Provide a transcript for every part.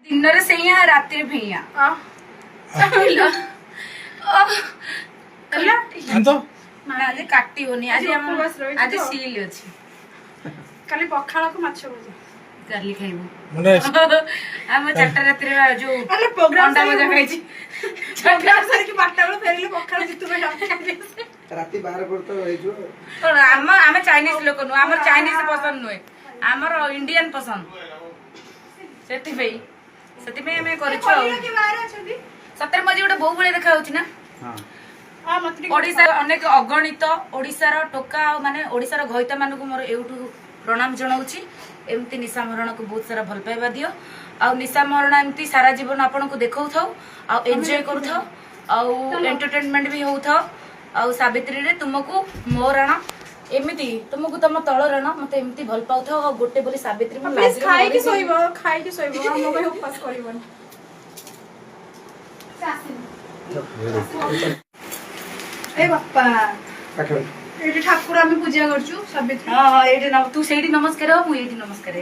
दिन रे सैया रात रे भैया तो आज काटी होनी आज आज सील अछि काली पखाला को माछ भजा काली खाइबो माने हम चारटा रात रे जो अरे प्रोग्राम अंडा भजा खाइ छी प्रोग्राम सर की बाटा बेले फेरले पखाला जितु भाई राती 12 पर तो होई जो हम चाइनीज लोक नु हमर चाइनीज पसंद नुए हमर इंडियन पसंद सेति भाई हमें करछो के बाहर अछदी सतर मजी गोटे बहु बळे देखा होछि ना हां हां मत ओडिसा अनेक अगणित ओडिसार टोका माने ओडिसार घइता मानकु मोर एउठु प्रणाम जणाउछि एमती निशा मरण को बहुत सारा भल पाइबा दियो आ निशा मरण एमती सारा जीवन आपन को देखौ थाओ आ एन्जॉय करू थाओ आ एंटरटेनमेंट भी हो थाओ आ सावित्री रे तुमको मो राणा एमिति तुमको तम तळ राणा मते एमती भल पाउ थाओ आ गोटे बोली सावित्री में प्लीज खाई के सोइबो हम भाई उपवास करिबन ए बाप्पा पाखर एठी ठाकुर हम पूजा करछु सावित्री हां हां एठी न तू सेठी नमस्कार हो मु एठी नमस्कार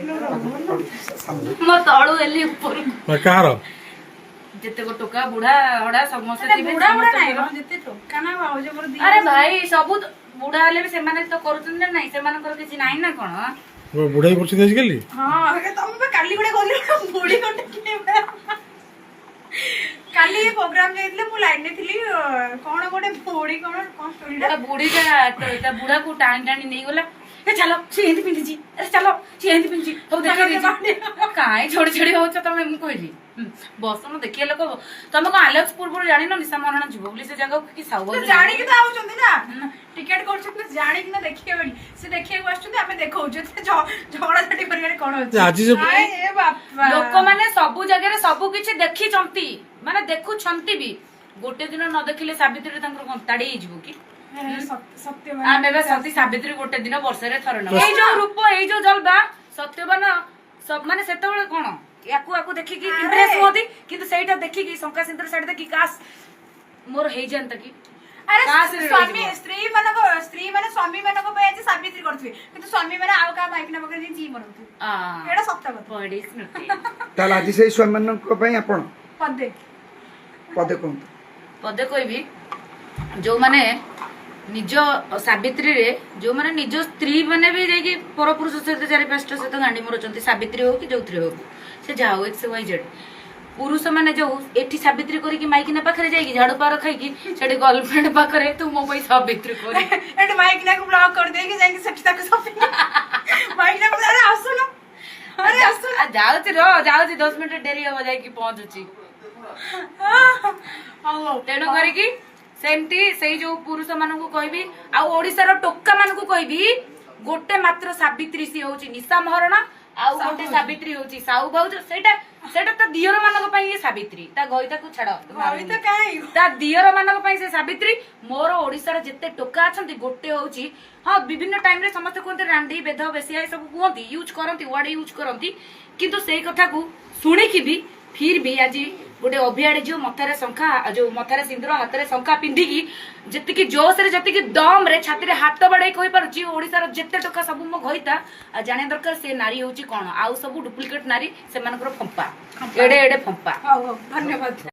मो तळु एली ऊपर कहार जते को टोका बुढ़ा हड़ा समस्त टिबे बुढ़ा बुढ़ा नाही हम जते टोका ना भाउज मोर दी अरे भाई सब बुढ़ा हले भी सेमाने तो करूछन ना नहीं सेमानकर किछि नाही ना कोन वो बुढ़ाई करछि आजकल हां तुम पे काली गुडे कहली बुढ़ी कोटे कि काली ये प्रोग्राम जाइतले मु लाइन ने थिली कोन गोटे बुढ़ी कोन स्टोरी बुढ़ी ता बुढ़ा को टाणी टाणी नहीं गला ए चलो से हिंदी पिंदी जी अरे चलो से हिंदी पिंदी हो देखा दे काई छोड़ी छोड़ी होछ तमे मु कहली बस न देखिए लोक तुम को आलेक्स पूर्व जानी न निशा मरण जीव बोली से जगह की साउ जानी कि तो आउचंदी ना टिकट करछत जानी कि ना देखिए बड़ी से देखिए आछुंदी हमें देखौ जे झगड़ा छाटी परिवार कोन होछ आज जे ए बापा लोक माने सब जगह रे सब किछि देखि चंती माने देखु छंती भी गोटे दिन न देखिले सावित्री तांकर कंताडी हिजबो की सत्य आमे बे सती सावित्री गोटे दिन वर्ष रे थरे न ए जो रूप ए जो जलबा सत्यवान सब माने सेतबेले कोन याकू याकू देखि की इंटरेस्ट होती किंतु सेटा देखि की शंका सिंदूर साइड देखि काश मोर हेइ जानता की अरे स्वामी स्त्री माने स्वामी माने को पे सावित्री करथि किंतु स्वामी माने आउ का माइक ना बकर जी मरथि एडा सत्य बात बड़ी स्मृति ताल आज से स्वामी को पई आपण पदे पदे कोन पदे कहबी जो माने निज सावित्री रे जो माने निज स्त्री माने भी जाई परपुरुष सहित चारि पांचटा सहित गांडी मरचंती सावित्री हो कि जोत्री हो से जाओ एक्स वाई जेड पुरुष माने जो एठी सावित्री करी कि माइक ना पाखरे जाई कि झाड़ू पार खाई कि सेठी गर्लफ्रेंड पाखरे तू मो पई सावित्री करी एड माइक ना को ब्लॉक कर दे कि जाई कि सेठी तक शॉपिंग माइक ना को अरे आसुनो अरे आसुनो जाउची 10 मिनिट डेरी हो जाई कि पहुंचुची तेणु करी कि सेमती से जो पुरुष मान को कहबी आ ओडिसा रो टोका मान को कहबी गोटे मात्र सावित्री सी होची निशा महारणा आ गोटे सावित्री होची साउ भाउज सेटा सेटा त दियर मानक पई ये सावित्री ता गईता को छाड़ अभी तो काई ता दियर मानक पई से सावित्री मोर ओडिसा रो जत्ते टोका अछंती गोटे होची हां विभिन्न टाइम रे समस्त कोनते रांडी बेध बेसिया सब कोंती यूज करंती वर्ड यूज करंती किंतु सेई कथा को सुनी कि भी फिर भी आज गोटे अभियाड़ी जो मथारे शंखा जो मथारे सिंदूर हाथ शंखा पिंधिकी जति जोश रे जति दम रे छाती रे हाथ बढ़ाई कहि पारुची ओडिसा रो जत्ते टका सब मो घइता जाने दरकार से नारी होची कोन आउ सब डुप्लिकेट नारी से मानकर फंपा एडे एडे फंपा हां धन्यवाद।